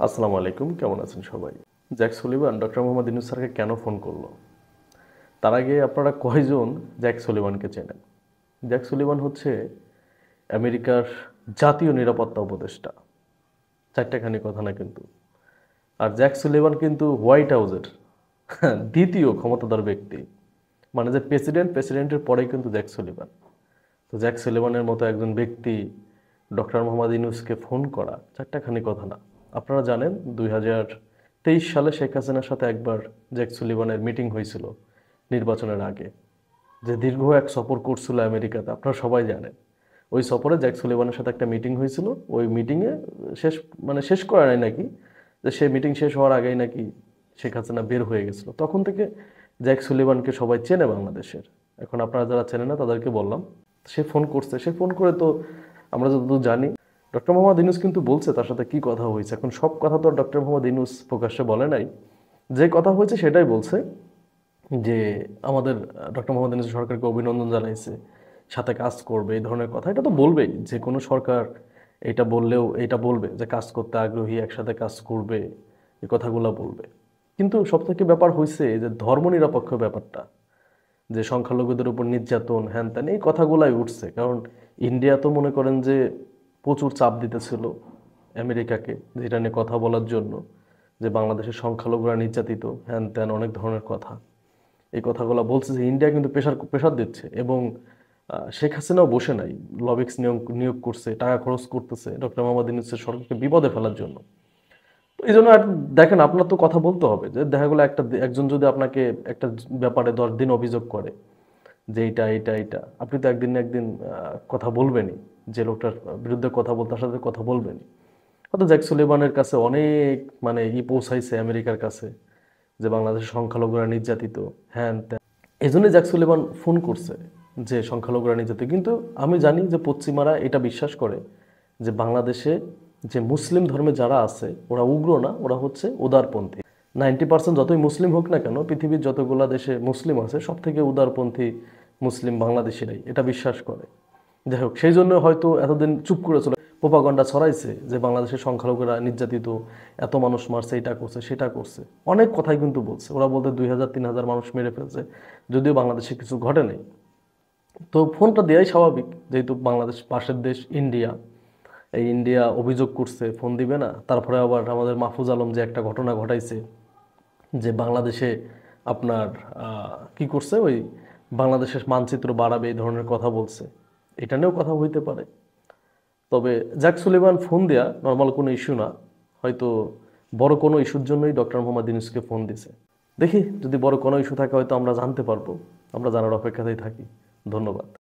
আসসালামু আলাইকুম, কেমন আছেন সবাই? Jack Sullivan doctor Mohammad Yunus স্যারকে কেন ফোন করলো? তার আগে আপনারা কয়জন জ্যাক সুলিভানকে চেনেন? জ্যাক সুলিভান হচ্ছে আমেরিকার জাতীয় নিরাপত্তা উপদেষ্টা। চারটেখানি কথা না কিন্তু। আর জ্যাক সুলিভান কিন্তু হোয়াইট হাউসের দ্বিতীয় ক্ষমতাধর ব্যক্তি। মানে যে প্রেসিডেন্টের পরেই কিন্তু জ্যাক সুলিভান। তো জ্যাক সুলিভানের মতো একজন ব্যক্তি ডক্টর মোহাম্মদ ইউনূসকে ফোন করা চারটাখানি কথা না। আপনারা জানেন 2023 সালে শেখ হাসিনার সাথে একবার জ্যাক সুলিভানের মিটিং হয়েছিল নির্বাচনের আগে, যে দীর্ঘ এক সফর করছিল আমেরিকাতে, আপনারা সবাই জানেন। ওই সফরে জ্যাক সুলিভানের সাথে একটা মিটিং হয়েছিল। ওই মিটিংয়ে শেষ করা নাই নাকি, যে সেই মিটিং শেষ হওয়ার আগেই নাকি শেখ হাসিনা বের হয়ে গেছিল। তখন থেকে জ্যাক সুলিভানকে সবাই চেনে বাংলাদেশের। এখন আপনারা যারা চেনে না তাদেরকে বললাম, সে ফোন করছে। সে ফোন করে তো আমরা যতদূর জানি ডক্টর মোহাম্মদ ইউনূস কিন্তু বলছে তার সাথে কি কথা হয়েছে। এখন সব কথা তো ডক্টর মোহাম্মদ ইউনূস প্রকাশ্যে বলে নাই, যে কথা হয়েছে সেটাই বলছে। যে আমাদের ডক্টর মোহাম্মদ ইউনূস সরকারকে অভিনন্দন জানাইছে, সাথে কাজ করবে, এই ধরনের কথা। এটা তো বলবেই, যে কোনো সরকার এটা বললেও এটা বলবে যে কাজ করতে আগ্রহী, একসাথে কাজ করবে, এই কথাগুলো বলবে। কিন্তু সবথেকে ব্যাপার হয়েছে যে ধর্মনিরপেক্ষ ব্যাপারটা, যে সংখ্যালঘুদের উপর নির্যাতন হ্যান ত্যান, এই কথাগুলাই উঠছে। কারণ ইন্ডিয়া তো মনে করেন যে প্রচুর চাপ দিতেছিল আমেরিকাকে, যে এটা নিয়ে কথা বলার জন্য, যে বাংলাদেশের সংখ্যালঘুরা নির্যাতিত হ্যান ত্যান অনেক ধরনের কথা। এই কথাগুলো বলছে যে ইন্ডিয়া কিন্তু প্রেশার দিচ্ছে। এবং শেখ হাসিনাও বসে নাই, লবিক্স নিয়োগ করছে, টাকা খরচ করতেছে ডক্টর মোহাম্মদ ইউনূসের সরকারকে বিপদে ফেলার জন্য। তো এই জন্য দেখেন, আপনার তো কথা বলতে হবে। যে দেখা গেলো একজন যদি আপনাকে একটা ব্যাপারে 10 দিন অভিযোগ করে যে এইটা এইটা এইটা, আপনি তো একদিন না একদিন কথা বলবেনই। যে লোকটার বিরুদ্ধে কথা বলতে, তার সাথে কথা বলবেনই। হয়তো জ্যাক সুলিভানের কাছে অনেক মানে পৌঁছাইছে আমেরিকার কাছে, যে বাংলাদেশের সংখ্যালঘুরা নির্যাতিত হ্যান ত্যান। এই জন্যই জ্যাক সুলিভান ফোন করছে যে সংখ্যালঘুরা নির্যাতিত। কিন্তু আমি জানি যে পশ্চিমারা এটা বিশ্বাস করে যে বাংলাদেশে যে মুসলিম ধর্মে যারা আছে ওরা উগ্র না, ওরা হচ্ছে উদারপন্থী। 90% যতই মুসলিম হোক না কেন, পৃথিবীর যতগুলা দেশে মুসলিম আছে সব থেকে উদারপন্থী মুসলিম বাংলাদেশিরাই, এটা বিশ্বাস করে। যাই হোক, সেই জন্য হয়তো এতদিন চুপ করে চলে, প্রোপাগান্ডা ছড়াইছে যে বাংলাদেশের সংখ্যালঘুরা নির্যাতিত, এত মানুষ মারছে, এটা করছে সেটা করছে, অনেক কথাই কিন্তু বলছে। ওরা বলতে 2000-3000 মানুষ মেরে ফেলছে, যদিও বাংলাদেশে কিছু ঘটে নেই। তো ফোনটা দেওয়াই স্বাভাবিক, যেহেতু বাংলাদেশ পাশের দেশ ইন্ডিয়া। এই ইন্ডিয়া অভিযোগ করছে, ফোন দিবে না? তারপরে আবার আমাদের মাহফুজ আলম যে একটা ঘটনা ঘটাইছে, যে বাংলাদেশে আপনার কি করছে, ওই বাংলাদেশের মানচিত্র বাড়াবে, এই ধরনের কথা বলছে। এটা নিয়েও কথা হইতে পারে। তবে জ্যাক সুলিভান ফোন দেয়া নর্মাল কোনো ইস্যু না। হয়তো বড় কোনো ইস্যুর জন্যই ডক্টর মোহাম্মদ ইউনূসকে ফোন দিছে। দেখি যদি বড় কোনো ইস্যু থাকে হয়তো আমরা জানতে পারবো। আমরা জানার অপেক্ষাতেই থাকি। ধন্যবাদ।